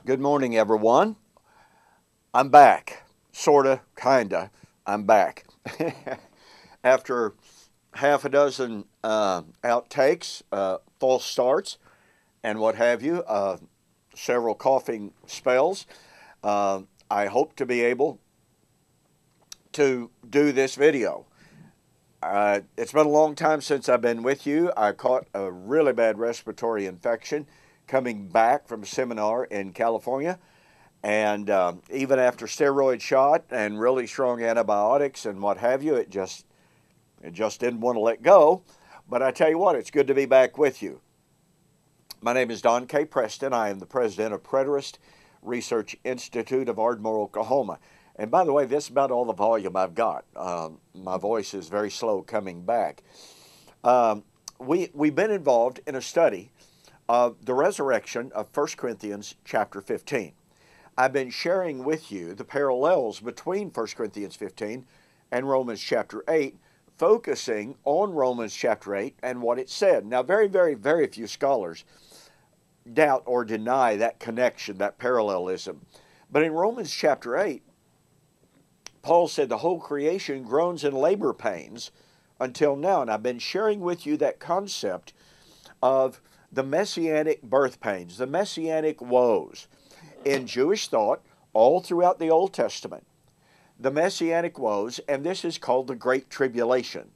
Good morning, everyone. I'm back. Sorta, kinda. I'm back. After half a dozen outtakes, false starts, and what have you, several coughing spells, I hope to be able to do this video. It's been a long time since I've been with you. I caught a really bad respiratory infection coming back from a seminar in California. And even after steroid shot and really strong antibiotics and what have you, it just didn't want to let go. But I tell you what, it's good to be back with you. My name is Don K. Preston. I am the president of Preterist Research Institute of Ardmore, Oklahoma. And by the way, this is about all the volume I've got. My voice is very slow coming back. We've been involved in a study of the resurrection of 1 Corinthians chapter 15. I've been sharing with you the parallels between 1 Corinthians 15 and Romans chapter 8, focusing on Romans chapter 8 and what it said. Now, very, very, very few scholars doubt or deny that connection, that parallelism. But in Romans chapter 8, Paul said the whole creation groans in labor pains until now. And I've been sharing with you that concept of the messianic birth pains, the messianic woes. In Jewish thought, all throughout the Old Testament, the messianic woes, and this is called the Great Tribulation.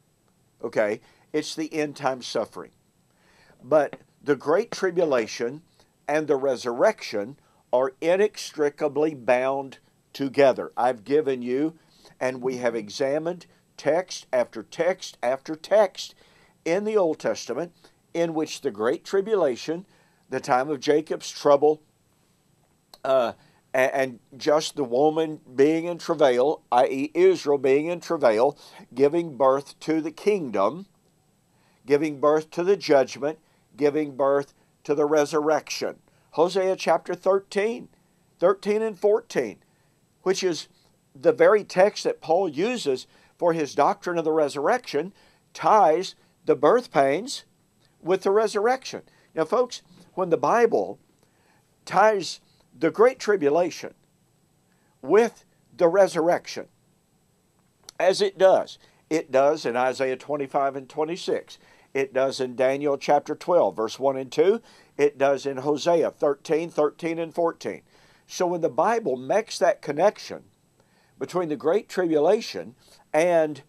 Okay? It's the end time suffering. But the Great Tribulation and the resurrection are inextricably bound together. I've given you, and we have examined text after text after text in the Old Testament in which the Great Tribulation, the time of Jacob's trouble, and just the woman being in travail, i.e. Israel being in travail, giving birth to the kingdom, giving birth to the judgment, giving birth to the resurrection. Hosea chapter 13 and 14, which is the very text that Paul uses for his doctrine of the resurrection, ties the birth pains with the resurrection. Now, folks, when the Bible ties the Great Tribulation with the resurrection, as it does in Isaiah 25 and 26. It does in Daniel chapter 12, verse 1 and 2. It does in Hosea 13 and 14. So when the Bible makes that connection between the Great Tribulation and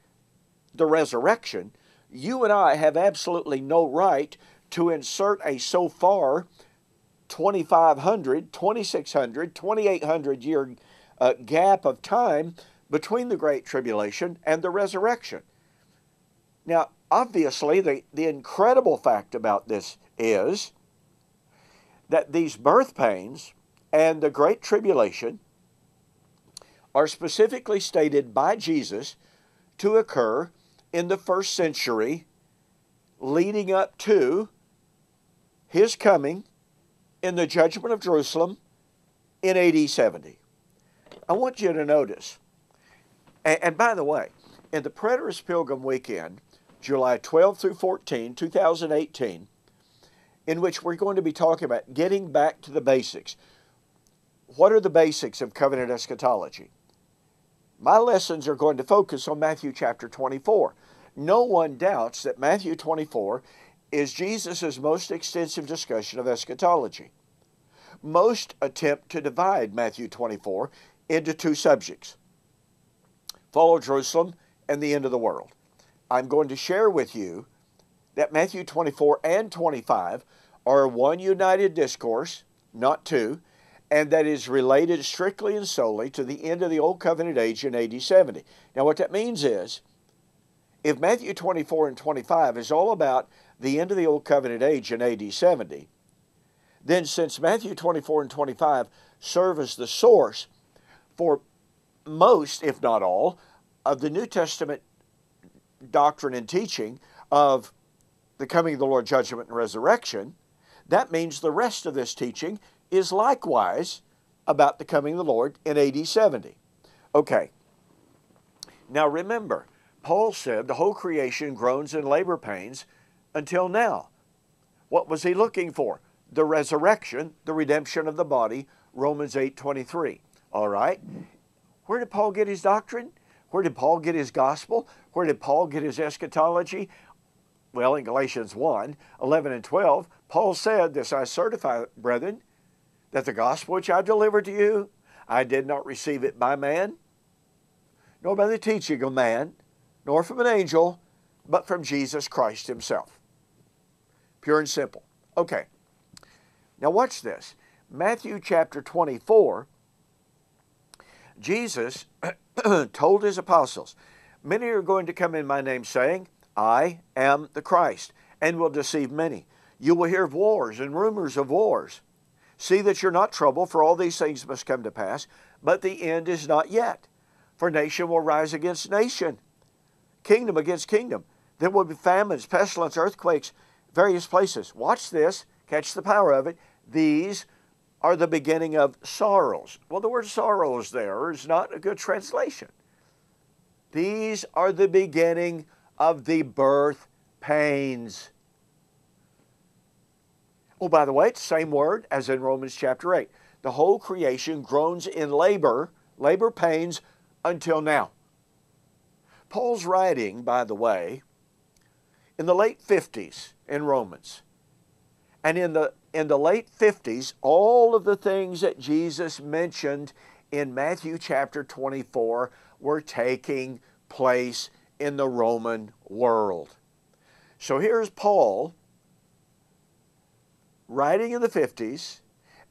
the resurrection, you and I have absolutely no right to insert a so far 2,500, 2,600, 2,800 year gap of time between the Great Tribulation and the resurrection. Now, obviously, the incredible fact about this is that these birth pains and the Great Tribulation are specifically stated by Jesus to occur in the first century leading up to his coming in the judgment of Jerusalem in AD 70. I want you to notice, and by the way, in the Preterist Pilgrim Weekend, July 12 through 14, 2018, in which we're going to be talking about getting back to the basics. What are the basics of covenant eschatology? My lessons are going to focus on Matthew chapter 24. No one doubts that Matthew 24 is Jesus' most extensive discussion of eschatology. Most attempt to divide Matthew 24 into two subjects: fall of Jerusalem and the end of the world. I'm going to share with you that Matthew 24 and 25 are one united discourse, not two, and that is related strictly and solely to the end of the Old Covenant age in AD 70. Now, what that means is, if Matthew 24 and 25 is all about the end of the Old Covenant age in AD 70, then since Matthew 24 and 25 serve as the source for most, if not all, of the New Testament doctrine and teaching of the coming of the Lord, judgment, and resurrection, that means the rest of this teaching is likewise about the coming of the Lord in AD 70. Okay, now remember, Paul said the whole creation groans in labor pains until now. What was he looking for? the resurrection, the redemption of the body, Romans 8:23. All right? Where did Paul get his doctrine? Where did Paul get his gospel? Where did Paul get his eschatology? Well, in Galatians 1:11 and 12, Paul said, "This I certify, brethren, that the gospel which I delivered to you, I did not receive it by man, nor by the teaching of man, nor from an angel, but from Jesus Christ himself." Pure and simple. Okay. Now watch this. Matthew chapter 24, Jesus told his apostles, "Many are going to come in my name, saying, I am the Christ, and will deceive many. You will hear of wars and rumors of wars. See that you're not troubled, for all these things must come to pass, but the end is not yet. For nation will rise against nation, kingdom against kingdom. There will be famines, pestilence, earthquakes, various places." Watch this. Catch the power of it. "These are the beginning of sorrows." Well, the word sorrows there is not a good translation. These are the beginning of the birth pains. Oh, by the way, it's the same word as in Romans chapter 8. The whole creation groans in labor pains until now. Paul's writing, by the way, in the late 50s in Romans. And in the late 50s, all of the things that Jesus mentioned in Matthew chapter 24 were taking place in the Roman world. So here's Paul writing in the 50s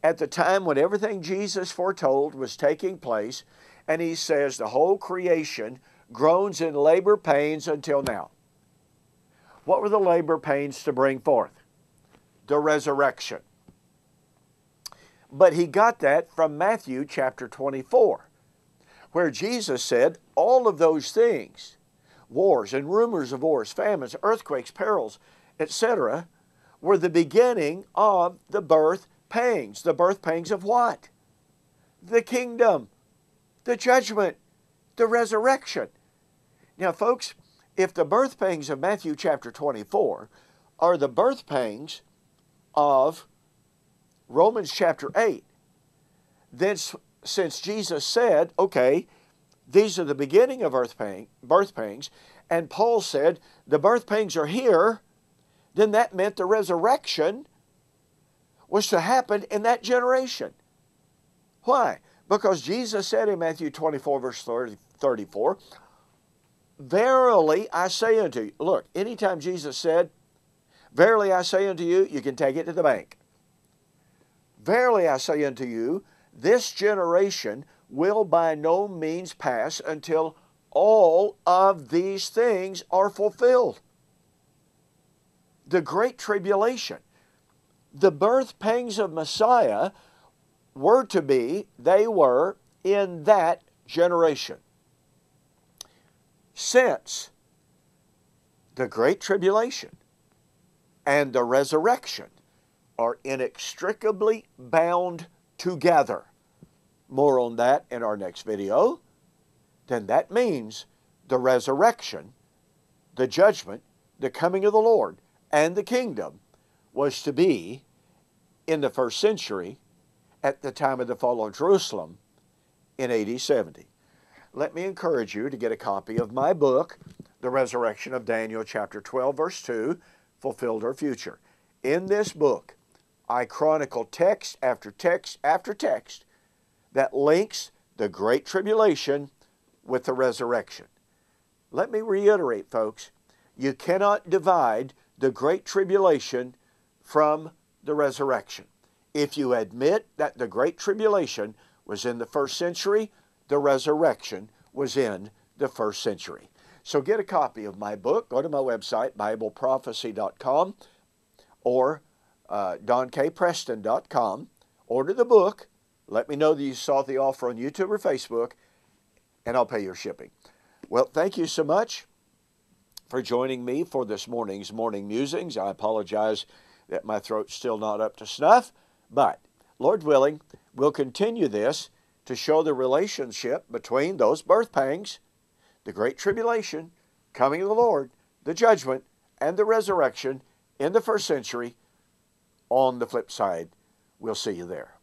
at the time when everything Jesus foretold was taking place, and he says the whole creation groans in labor pains until now. What were the labor pains to bring forth? The resurrection. But he got that from Matthew chapter 24, where Jesus said all of those things, wars and rumors of wars, famines, earthquakes, perils, etc., were the beginning of the birth pangs. The birth pangs of what? The kingdom, the judgment, the resurrection. Now, folks, if the birth pangs of Matthew chapter 24 are the birth pangs of Romans chapter 8, then since Jesus said, okay, these are the beginning of birth pangs, and Paul said the birth pangs are here, then that meant the resurrection was to happen in that generation. Why? Because Jesus said in Matthew 24, verse 34, "Verily I say unto you," look, anytime Jesus said, "Verily I say unto you," you can take it to the bank. "Verily I say unto you, this generation will by no means pass until all of these things are fulfilled." The Great Tribulation, the birth pangs of Messiah they were in that generation. Since the Great Tribulation and the resurrection are inextricably bound together, more on that in our next video, then that means the resurrection, the judgment, the coming of the Lord, and the kingdom was to be in the first century at the time of the fall of Jerusalem in AD 70. Let me encourage you to get a copy of my book, The Resurrection of Daniel, chapter 12, verse 2, Fulfilled or Future. In this book, I chronicle text after text after text that links the Great Tribulation with the resurrection. Let me reiterate, folks, you cannot divide the Great Tribulation from the resurrection. If you admit that the Great Tribulation was in the first century, the resurrection was in the first century. So get a copy of my book. Go to my website, BibleProphecy.com or DonKPreston.com. Order the book. Let me know that you saw the offer on YouTube or Facebook, and I'll pay your shipping. Well, thank you so much for joining me for this morning's morning musings. I apologize that my throat's still not up to snuff, but Lord willing, we'll continue this to show the relationship between those birth pangs, the Great Tribulation, coming of the Lord, the judgment, and the resurrection in the first century on the flip side. We'll see you there.